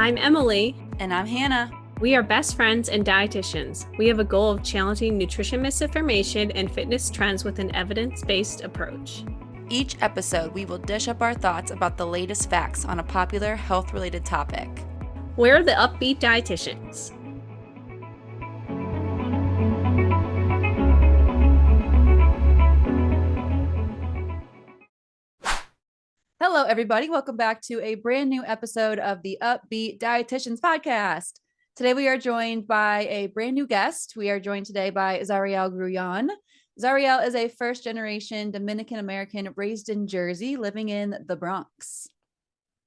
I'm Emily. And I'm Hannah. We are best friends and dietitians. We have a goal of challenging nutrition misinformation and fitness trends with an evidence-based approach. Each episode, we will dish up our thoughts about the latest facts on a popular health-related topic. We're the Up-Beet Dietitians. Hello, everybody. Welcome back to a brand new episode of the Up-Beet Dietitians podcast. Today, we are joined by a brand new guest. We are joined today by Zariel Grullon. Zariel is a first-generation Dominican American raised in Jersey, living in the Bronx.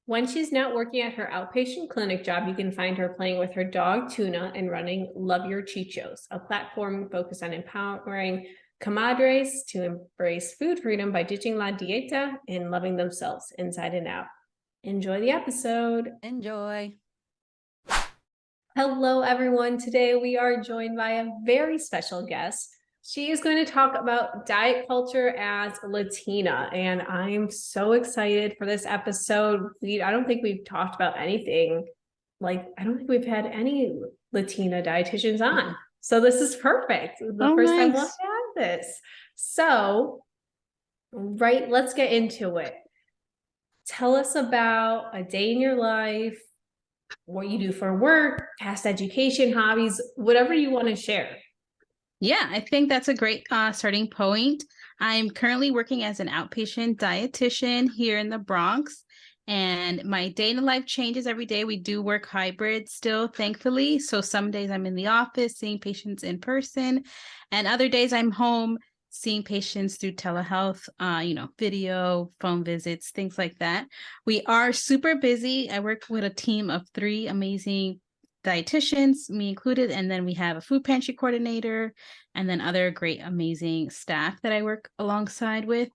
When she's not working at her outpatient clinic job, you can find her playing with her dog, Tuna, and running Love Your Chichos, a platform focused on empowering comadres to embrace food freedom by ditching La Dieta and loving themselves inside and out. Enjoy the episode. Enjoy. Hello, everyone. Today we are joined by a very special guest. She is going to talk about diet culture as Latina, and I'm so excited for this episode. I don't think we've talked about anything. I don't think we've had any Latina dietitians on. So this is perfect. The first time we'll have this. So, let's get into it. Tell us about a day in your life, what you do for work, past education, hobbies, whatever you want to share. Yeah, I think that's a great starting point. I'm currently working as an outpatient dietitian here in the Bronx, and my day in life changes every day. We do work hybrid still, thankfully. So some days I'm in the office seeing patients in person, and other days I'm home seeing patients through telehealth, video, phone visits, things like that. We are super busy. I work with a team of 3 amazing dietitians, me included, and then we have a food pantry coordinator and then other great, amazing staff that I work alongside with.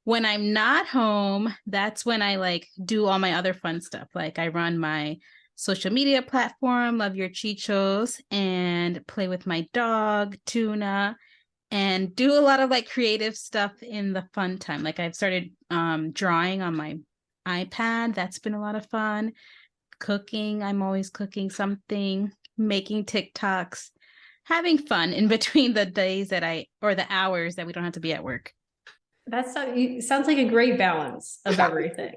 When I'm not home, that's when I do all my other fun stuff. I run my social media platform, Love Your Chichos, and play with my dog, Tuna, and do a lot of creative stuff in the fun time. I've started drawing on my iPad. That's been a lot of fun. Cooking, I'm always cooking something, making TikToks, having fun in between the days or the hours that we don't have to be at work. That sounds like a great balance of everything.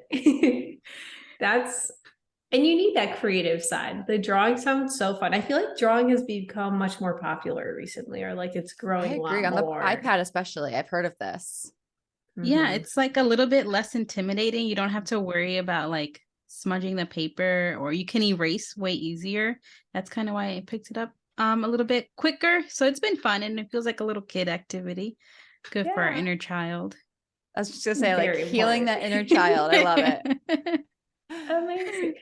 And you need that creative side. The drawing sounds so fun. I feel like drawing has become much more popular recently, or it's growing. I agree. A lot more. On the iPad especially. I've heard of this. Yeah, it's a little bit less intimidating. You don't have to worry about smudging the paper, or you can erase way easier. That's kind of why I picked it up a little bit quicker. So it's been fun, and it feels like a little kid activity. Good for our inner child. I was just gonna say, healing that inner child. I love it. Amazing.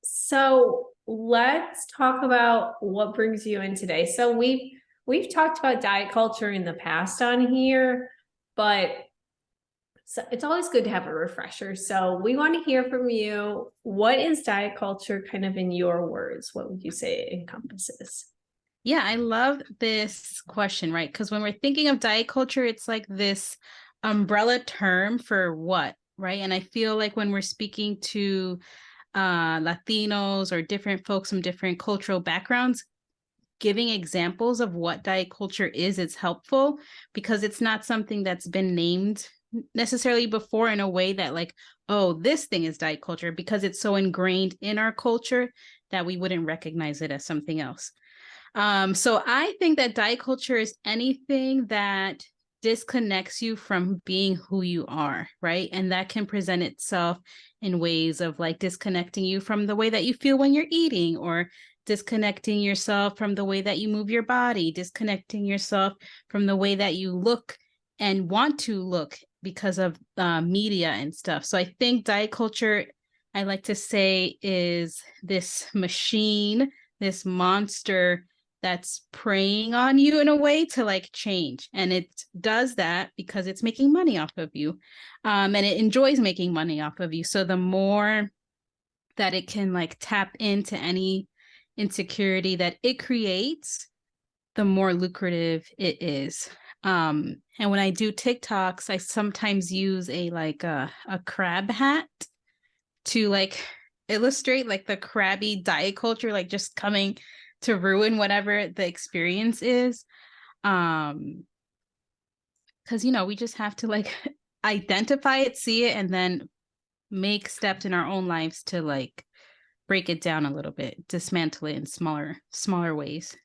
So let's talk about what brings you in today. So we've talked about diet culture in the past on here, but it's always good to have a refresher. So we want to hear from you. What is diet culture kind of in your words? What would you say it encompasses? Yeah, I love this question, right? Because when we're thinking of diet culture, it's this umbrella term for what, right? And I feel like when we're speaking to Latinos or different folks from different cultural backgrounds, giving examples of what diet culture is, it's helpful because it's not something that's been named necessarily before in a way that oh, this thing is diet culture, because it's so ingrained in our culture that we wouldn't recognize it as something else. So I think that diet culture is anything that disconnects you from being who you are, right? And that can present itself in ways of disconnecting you from the way that you feel when you're eating, or disconnecting yourself from the way that you move your body, disconnecting yourself from the way that you look and want to look because of media and stuff. So I think diet culture, I like to say, is this machine, this monster that's preying on you in a way to change. And it does that because it's making money off of you. And it enjoys making money off of you. So the more that it can tap into any insecurity that it creates, the more lucrative it is. And when I do TikToks, I sometimes use a crab hat to illustrate like the crabby diet culture, like just coming to ruin whatever the experience is. Because, we just have to like identify it, see it, and then make steps in our own lives to like break it down a little bit, dismantle it in smaller ways.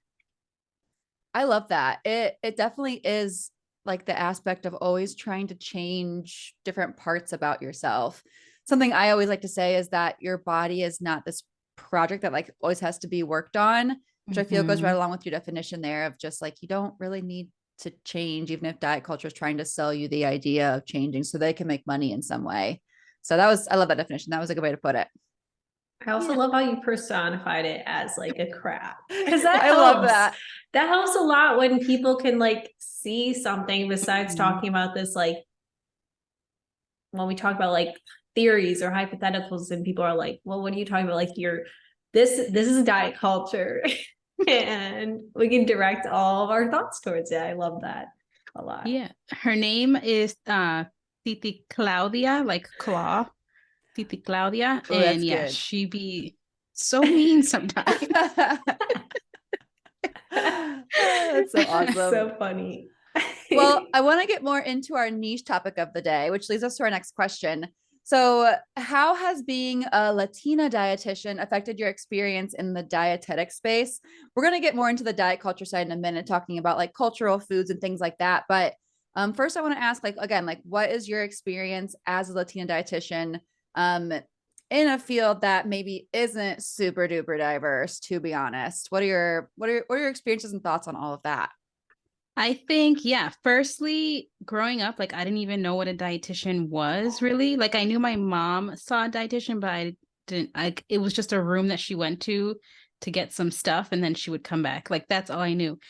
I love that. It definitely is like the aspect of always trying to change different parts about yourself. Something I always like to say is that your body is not this project that like always has to be worked on, which I feel goes right along with your definition there of just like, you don't really need to change, even if diet culture is trying to sell you the idea of changing so they can make money in some way. So I love that definition. That was a good way to put it. I also love how you personified it as like a crab, because I love that. That helps a lot when people can like see something besides talking about this, like when we talk about like theories or hypotheticals and people are like, well, what are you talking about? Like this is diet culture and we can direct all of our thoughts towards it. I love that a lot. Yeah. Her name is Titi Claudia, like claw. Titi Claudia. Oh, and good. she be so mean sometimes. That's so awesome. So funny. Well, I want to get more into our niche topic of the day, which leads us to our next question. So, how has being a Latina dietitian affected your experience in the dietetic space? We're going to get more into the diet culture side in a minute, talking about like cultural foods and things like that. But first, I want to ask, like, again, like, what is your experience as a Latina dietitian in a field that maybe isn't super duper diverse? To be honest, what are your experiences and thoughts on all of that? I think, firstly, growing up, like I didn't even know what a dietitian was really. Like I knew my mom saw a dietitian, but I didn't, it was just a room that she went to get some stuff and then she would come back. Like that's all I knew.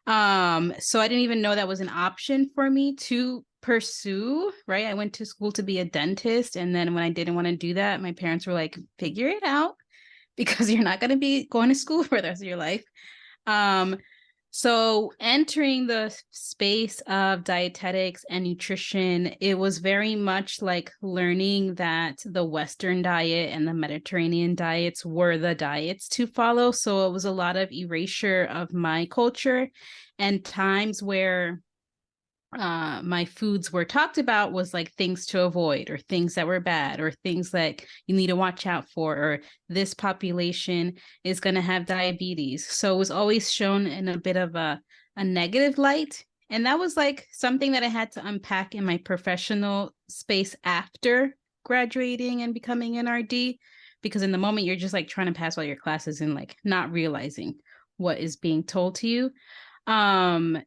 So I didn't even know that was an option for me to pursue, right? I went to school to be a dentist. And then when I didn't want to do that, my parents were like, figure it out because you're not going to be going to school for the rest of your life. So entering the space of dietetics and nutrition, it was very much like learning that the Western diet and the Mediterranean diets were the diets to follow. So it was a lot of erasure of my culture, and times where my foods were talked about was like things to avoid or things that were bad or things that you need to watch out for, or this population is going to have diabetes. So it was always shown in a bit of a negative light. And that was like something that I had to unpack in my professional space after graduating and becoming an RD, because in the moment you're just like trying to pass all your classes and like not realizing what is being told to you. And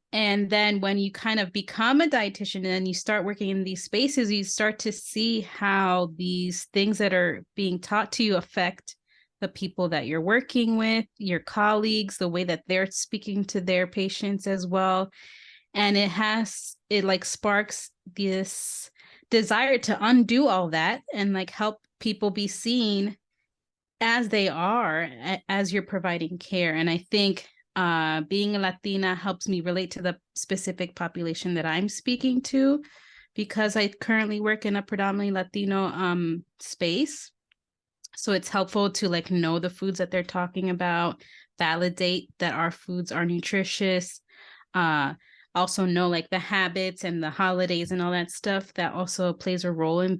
then when you kind of become a dietitian and then you start working in these spaces, you start to see how these things that are being taught to you affect the people that you're working with, your colleagues, the way that they're speaking to their patients as well. And it like sparks this desire to undo all that and like help people be seen as they are, as you're providing care. And I think being a Latina helps me relate to the specific population that I'm speaking to, because I currently work in a predominantly Latino space. So it's helpful to like know the foods that they're talking about, validate that our foods are nutritious, also know like the habits and the holidays and all that stuff that also plays a role in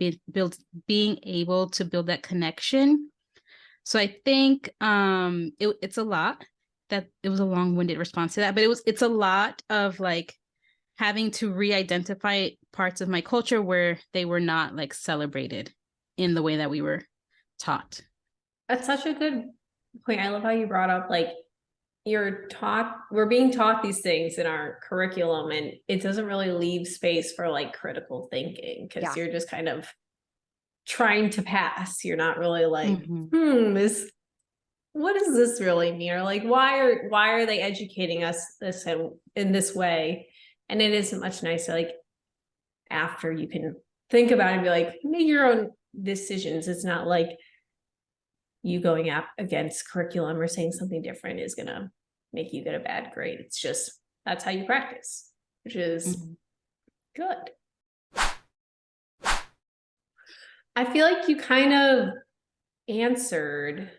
being able to build that connection. So I think it's a lot. That it was a long-winded response to that, but it's a lot of like having to re-identify parts of my culture where they were not like celebrated in the way that we were taught. That's such a good point. I love how you brought up like we're being taught these things in our curriculum and it doesn't really leave space for like critical thinking, because you're just kind of trying to pass. You're not really like, what does this really mean? Or like, why are they educating us in this way? And it is much nicer, like after you can think about it and be like, make your own decisions. It's not like you going up against curriculum or saying something different is gonna make you get a bad grade. It's just, that's how you practice, which is good. I feel like you kind of answered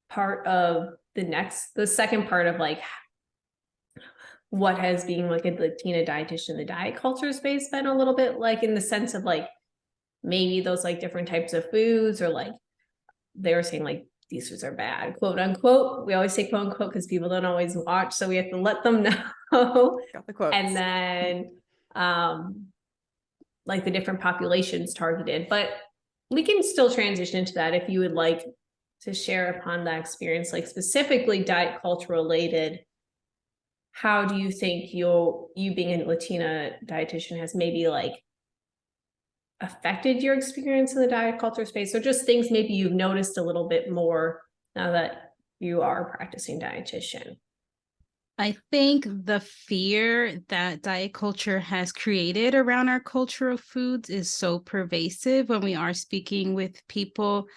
part of the second part of like what has being like a Latina dietitian in the diet culture space been a little bit like, in the sense of like maybe those like different types of foods, or like they were saying like these foods are bad, quote unquote. We always say quote unquote because people don't always watch, so we have to let them know. Got the quotes. And then like the different populations targeted, but we can still transition into that if you would like to share upon that experience, like specifically diet culture related. How do you think you being a Latina dietitian has maybe like affected your experience in the diet culture space, or just things maybe you've noticed a little bit more now that you are a practicing dietitian? I think the fear that diet culture has created around our cultural foods is so pervasive when we are speaking with people,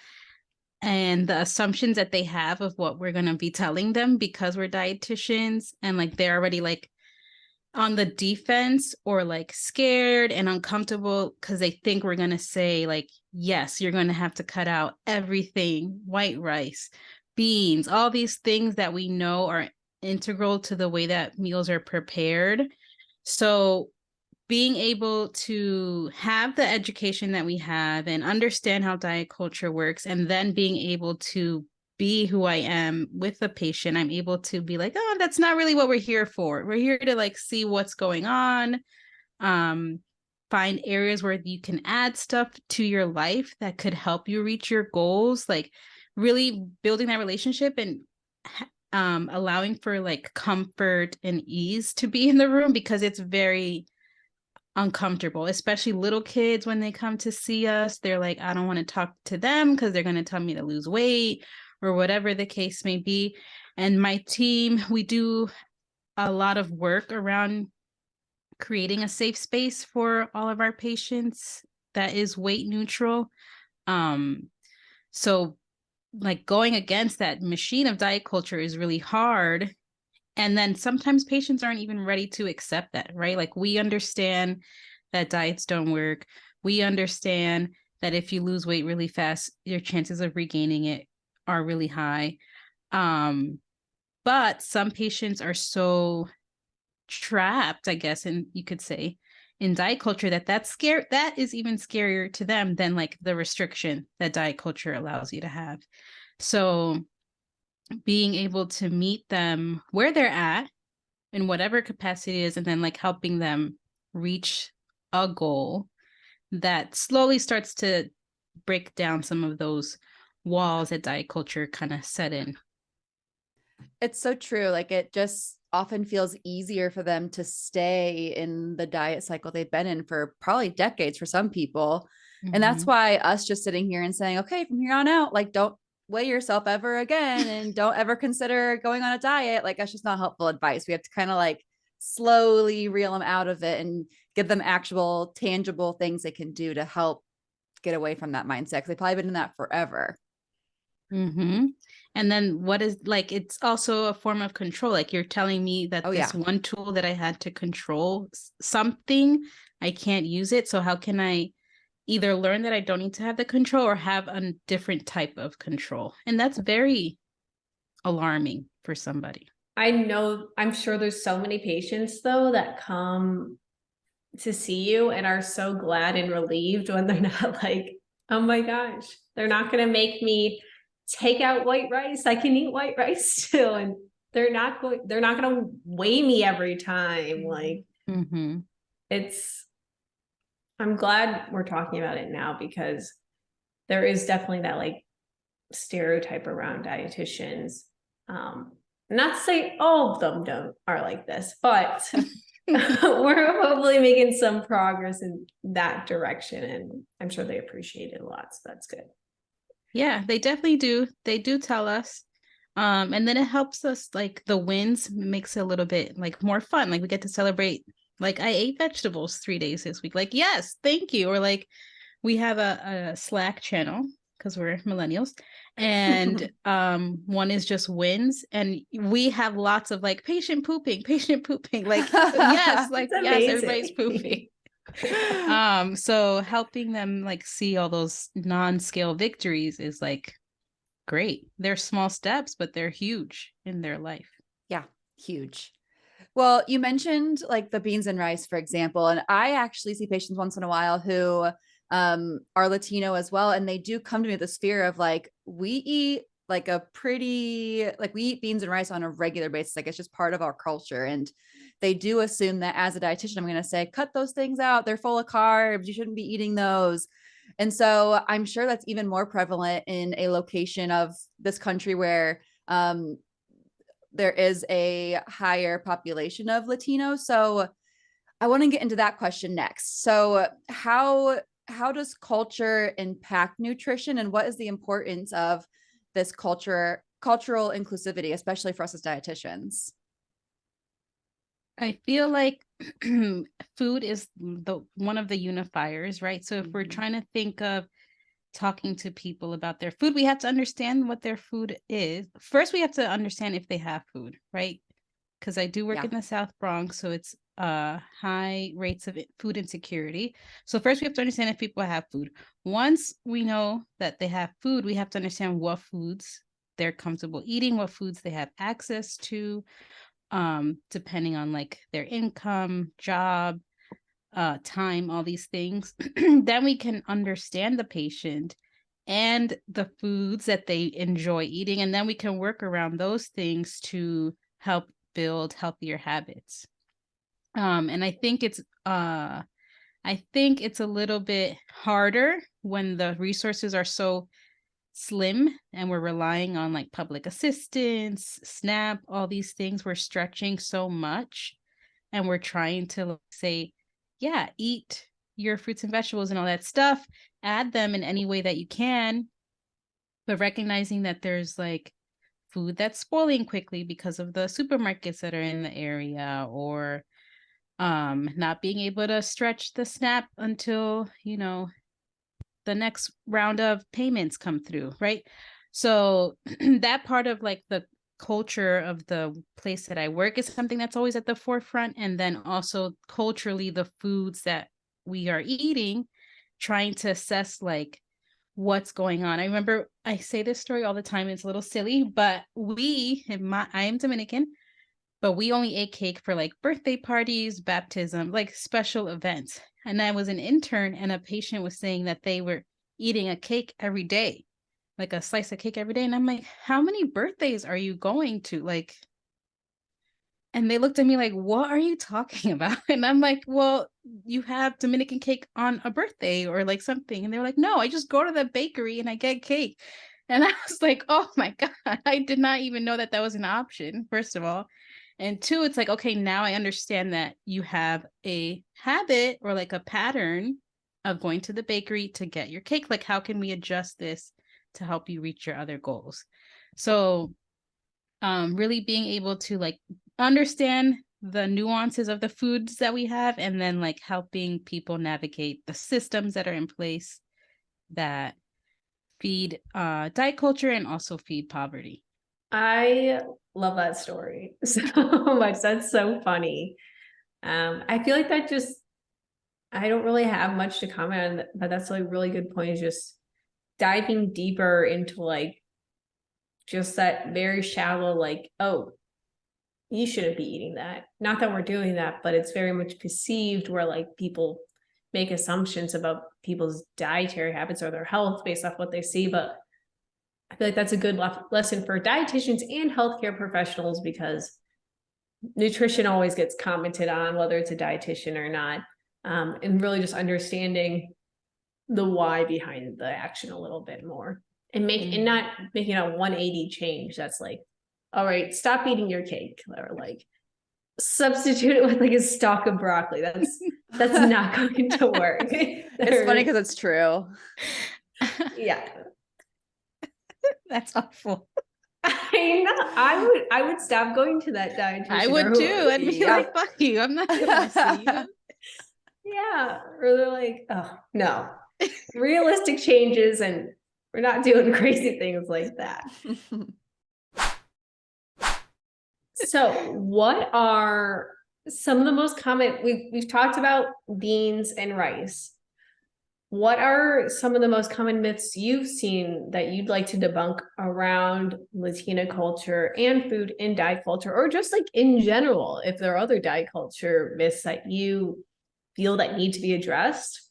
and the assumptions that they have of what we're going to be telling them because we're dietitians, and like they're already like on the defense or like scared and uncomfortable because they think we're going to say like, yes, you're going to have to cut out everything, white rice, beans, all these things that we know are integral to the way that meals are prepared. So being able to have the education that we have and understand how diet culture works, and then being able to be who I am with the patient, I'm able to be like, oh, that's not really what we're here for. We're here to like see what's going on, find areas where you can add stuff to your life that could help you reach your goals, like really building that relationship and allowing for like comfort and ease to be in the room, because it's very uncomfortable, especially little kids when they come to see us. They're like, I don't want to talk to them because they're going to tell me to lose weight or whatever the case may be. And my team, we do a lot of work around creating a safe space for all of our patients that is weight neutral. So like going against that machine of diet culture is really hard. And then sometimes patients aren't even ready to accept that, right? Like we understand that diets don't work. We understand that if you lose weight really fast, your chances of regaining it are really high. But some patients are so trapped, I guess, and you could say, in diet culture that is even scarier to them than like the restriction that diet culture allows you to have. So being able to meet them where they're at in whatever capacity it is, and then like helping them reach a goal that slowly starts to break down some of those walls that diet culture kind of set in. It's so true. Like it just often feels easier for them to stay in the diet cycle they've been in for probably decades for some people. Mm-hmm. And that's why us just sitting here and saying, okay, from here on out, like don't weigh yourself ever again and don't ever consider going on a diet. Like that's just not helpful advice. We have to kind of like slowly reel them out of it and give them actual tangible things they can do to help get away from that mindset, because they've probably been in that forever. Mm-hmm. And then what is like, it's also a form of control. Like you're telling me that one tool that I had to control something, I can't use it. So how can I either learn that I don't need to have the control or have a different type of control? And that's very alarming for somebody. I know, I'm sure there's so many patients though that come to see you and are so glad and relieved when they're not like, oh my gosh, they're not going to make me take out white rice. I can eat white rice still. And they're not going to weigh me every time. Like I'm glad we're talking about it now, because there is definitely that like stereotype around dietitians. Not to say all of them are like this, but we're hopefully making some progress in that direction, and I'm sure they appreciate it a lot. So that's good. Yeah, they definitely do. They do tell us. And then it helps us, like the wins makes it a little bit like more fun. Like we get to celebrate, like I ate vegetables 3 days this week. Like, yes, thank you. Or like we have a Slack channel because we're millennials. And one is just wins. And we have lots of like patient pooping. Like, yes, like, yes, everybody's pooping. So helping them like see all those non-scale victories is like great. They're small steps, but they're huge in their life. Yeah, huge. Well, you mentioned like the beans and rice, for example, and I actually see patients once in a while who are Latino as well. And they do come to me with this fear of like, we eat like we eat beans and rice on a regular basis. Like it's just part of our culture. And they do assume that as a dietitian, I'm going to say, cut those things out. They're full of carbs. You shouldn't be eating those. And so I'm sure that's even more prevalent in a location of this country where there is a higher population of Latinos. So I want to get into that question next. So how does culture impact nutrition, and what is the importance of this cultural inclusivity, especially for us as dietitians? I feel like food is one of the unifiers, right? So if we're trying to think of talking to people about their food, we have to understand what their food is. First, we have to understand if they have food, right? Because I do work in the South Bronx, so it's high rates of food insecurity. So first, we have to understand if people have food. Once we know that they have food, we have to understand what foods they're comfortable eating, what foods they have access to, depending on like their income, job, time, all these things. Then we can understand the patient and the foods that they enjoy eating, and then we can work around those things to help build healthier habits. And I think it's a little bit harder when the resources are so slim and we're relying on like public assistance, SNAP, all these things. We're stretching so much, and we're trying to say, yeah, eat your fruits and vegetables and all that stuff, add them in any way that you can, but recognizing that there's like food that's spoiling quickly because of the supermarkets that are in the area, or not being able to stretch the SNAP until, the next round of payments come through, right? So that part of like the culture of the place that I work is something that's always at the forefront. And then also culturally, the foods that we are eating, trying to assess like what's going on. I remember I say this story all the time. It's a little silly, but I am Dominican, but we only ate cake for like birthday parties, baptism, like special events. And I was an intern, and a patient was saying that they were eating a cake every day, like a slice of cake every day. And I'm like, how many birthdays are you going to? Like, and they looked at me like, what are you talking about? And I'm like, well, you have Dominican cake on a birthday or like something. And they were like, no, I just go to the bakery and I get cake. And I was like, oh my God, I did not even know that was an option, first of all. And two, it's like, okay, now I understand that you have a habit or like a pattern of going to the bakery to get your cake. Like, how can we adjust this to help you reach your other goals? So really being able to like understand the nuances of the foods that we have, and then like helping people navigate the systems that are in place that feed diet culture and also feed poverty. I love that story so much. That's so funny. I feel like I don't really have much to comment on, but that's like a really good point, is just diving deeper into like just that very shallow, like, oh, you shouldn't be eating that. Not that we're doing that, but it's very much perceived where like people make assumptions about people's dietary habits or their health based off what they see. But I feel like that's a good lesson for dietitians and healthcare professionals, because nutrition always gets commented on, whether it's a dietitian or not, and really just understanding the why behind the action a little bit more, and not making a 180 change. That's like, all right, stop eating your cake, or like substitute it with like a stalk of broccoli. That's not going to work. It's funny because it's true. Yeah. That's awful. I know. I would stop going to that dietitian. I would too. I'd be like, fuck you. I'm not gonna see you. Yeah. Or they're like, oh no. Realistic changes, and we're not doing crazy things like that. So what are some of the most common, we've talked about beans and rice. what are some of the most common myths you've seen that you'd like to debunk around Latina culture and food in diet culture, or just like in general, if there are other diet culture myths that you feel that need to be addressed?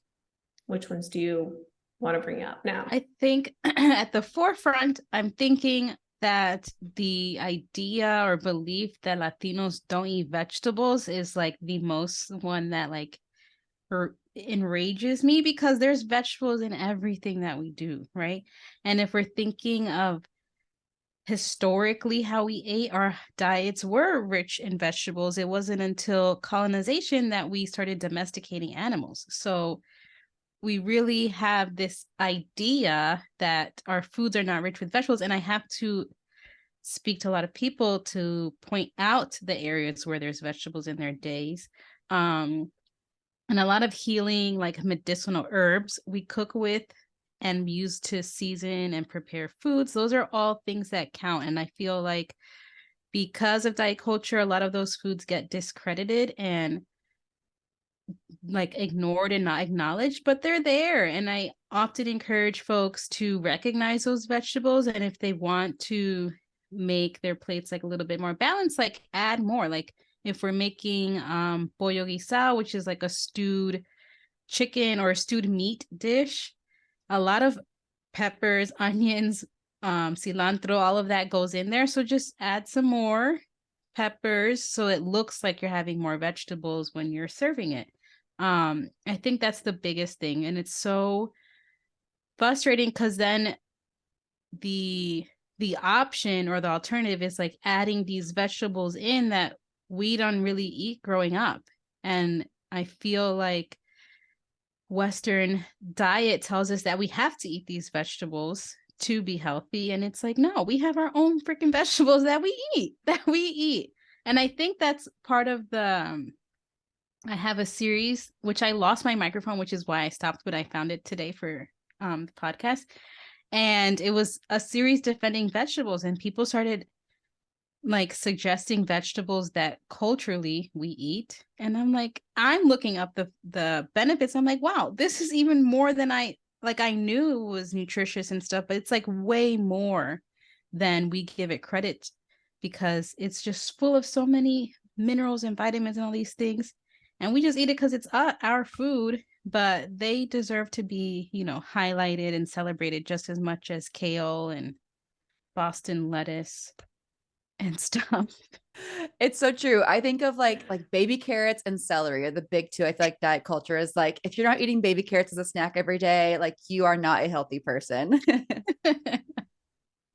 Which ones do you want to bring up now? I think at the forefront, I'm thinking that the idea or belief that Latinos don't eat vegetables is like the most one that like enrages me, because there's vegetables in everything that we do, right? And if we're thinking of historically how we ate, our diets were rich in vegetables. It wasn't until colonization that we started domesticating animals. So we really have this idea that our foods are not rich with vegetables. And I have to speak to a lot of people to point out the areas where there's vegetables in their days. And a lot of healing, like medicinal herbs we cook with and use to season and prepare foods. Those are all things that count. And I feel like because of diet culture, a lot of those foods get discredited and like ignored and not acknowledged, but they're there. And I often encourage folks to recognize those vegetables. And if they want to make their plates like a little bit more balanced, like add more. Like if we're making pollo guisado, which is like a stewed chicken or a stewed meat dish, a lot of peppers, onions, cilantro, all of that goes in there. So just add some more peppers so it looks like you're having more vegetables when you're serving it. I think that's the biggest thing. And it's so frustrating because then the option or the alternative is like adding these vegetables in that we don't really eat growing up. And I feel like Western diet tells us that we have to eat these vegetables to be healthy. And it's like, no, we have our own freaking vegetables that we eat. And I think that's part of the, I have a series, which I lost my microphone, which is why I stopped, but I found it today for the podcast. And it was a series defending vegetables, and people started like suggesting vegetables that culturally we eat. And I'm like, I'm looking up the benefits. I'm like, wow, this is even more than I knew it was nutritious and stuff, but it's like way more than we give it credit, because it's just full of so many minerals and vitamins and all these things. And we just eat it because it's our food, but they deserve to be, highlighted and celebrated just as much as kale and Boston lettuce and stuff. It's so true. I think of like baby carrots and celery are the big two. I feel like diet culture is like, if you're not eating baby carrots as a snack every day, like you are not a healthy person.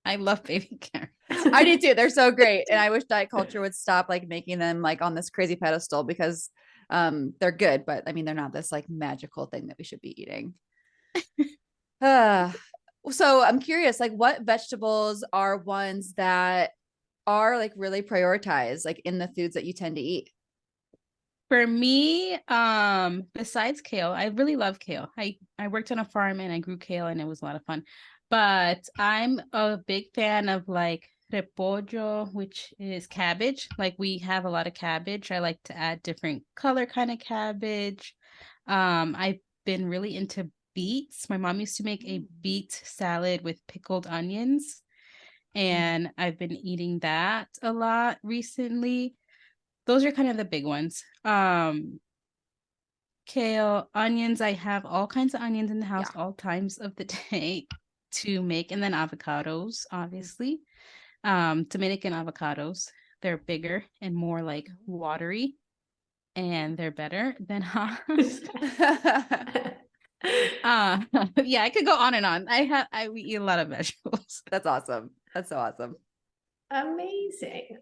I love baby carrots. I do too. They're so great. And I wish diet culture would stop like making them like on this crazy pedestal, because they're good, but I mean, they're not this like magical thing that we should be eating. So I'm curious, like what vegetables are ones that are like really prioritized like in the foods that you tend to eat? For me, besides kale, I really love kale. I worked on a farm and I grew kale and it was a lot of fun. But I'm a big fan of like repollo, which is cabbage. Like we have a lot of cabbage. I like to add different color kind of cabbage. I've been really into beets. My mom used to make a beet salad with pickled onions, and I've been eating that a lot recently. Those are kind of the big ones. Kale, onions. I have all kinds of onions in the house all times of the day to make. And then avocados, obviously. Dominican avocados. They're bigger and more like watery, and they're better than yeah, I could go on and on. We eat a lot of vegetables. That's awesome. That's so awesome. Amazing.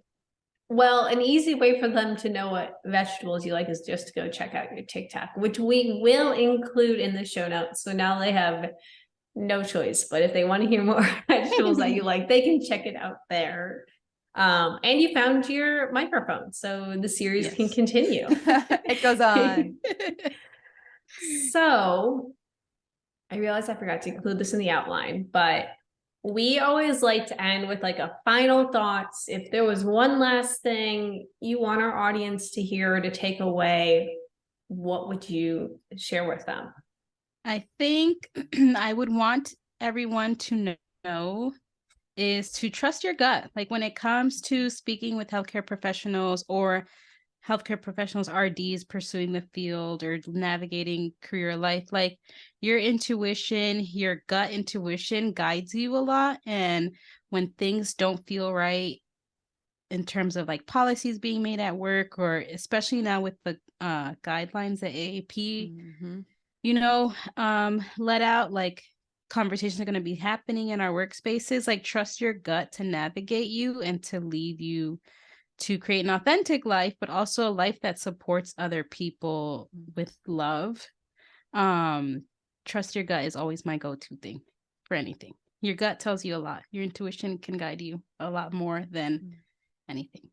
Well, an easy way for them to know what vegetables you like is just to go check out your TikTok, which we will include in the show notes. So now they have no choice, but if they want to hear more vegetables that you like, they can check it out there. And you found your microphone, so the series can continue. It goes on. So I realized I forgot to include this in the outline, but we always like to end with like a final thoughts. If there was one last thing you want our audience to hear or to take away, what would you share with them? I think I would want everyone to know is to trust your gut. Like when it comes to speaking with healthcare professionals or healthcare professionals, RDs pursuing the field or navigating career life, like your intuition, your gut intuition guides you a lot. And when things don't feel right in terms of like policies being made at work, or especially now with the guidelines that AAP, let out, like conversations are going to be happening in our workspaces, like trust your gut to navigate you and to lead you to create an authentic life, but also a life that supports other people with love. Trust your gut is always my go-to thing for anything. Your gut tells you a lot. Your intuition can guide you a lot more than anything.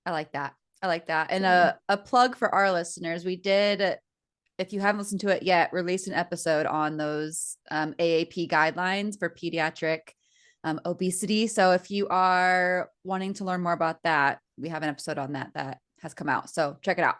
I like that. And a plug for our listeners. We did, if you haven't listened to it yet, release an episode on those AAP guidelines for pediatric obesity. So if you are wanting to learn more about that, we have an episode on that has come out. So check it out.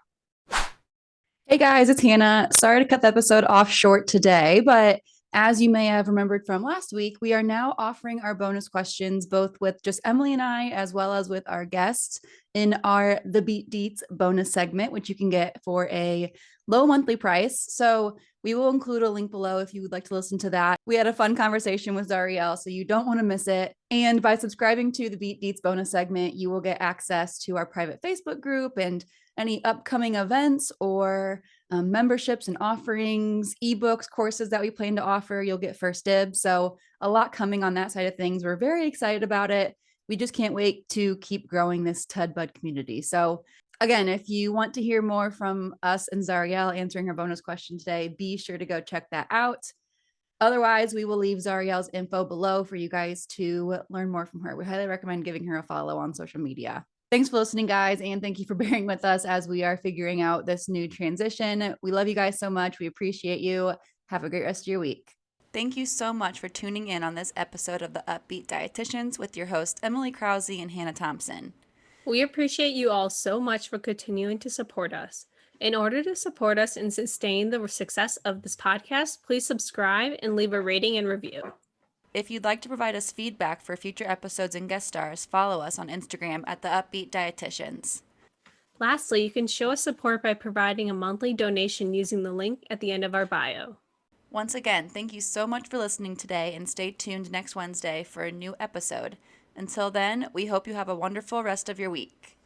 Hey guys, it's Hannah. Sorry to cut the episode off short today, but as you may have remembered from last week, we are now offering our bonus questions both with just Emily and I, as well as with our guests in our The Beet Deets bonus segment, which you can get for a low monthly price. So we will include a link below if you would like to listen to that. We had a fun conversation with Zariel, so you don't want to miss it. And by subscribing to the Beet Deets bonus segment, you will get access to our private Facebook group and any upcoming events or memberships and offerings, ebooks, courses that we plan to offer. You'll get first dibs. So a lot coming on that side of things. We're very excited about it. We just can't wait to keep growing this Tud Bud community. So again, if you want to hear more from us and Zariel answering her bonus question today, be sure to go check that out. Otherwise, we will leave Zariel's info below for you guys to learn more from her. We highly recommend giving her a follow on social media. Thanks for listening, guys, and thank you for bearing with us as we are figuring out this new transition. We love you guys so much. We appreciate you. Have a great rest of your week. Thank you so much for tuning in on this episode of the Up-Beet Dietitians with your hosts, Emily Krause and Hannah Thompson. We appreciate you all so much for continuing to support us. In order to support us and sustain the success of this podcast, please subscribe and leave a rating and review. If you'd like to provide us feedback for future episodes and guest stars, follow us on Instagram at the Up-Beet Dietitians. Lastly, you can show us support by providing a monthly donation using the link at the end of our bio. Once again, thank you so much for listening today, and stay tuned next Wednesday for a new episode. Until then, we hope you have a wonderful rest of your week.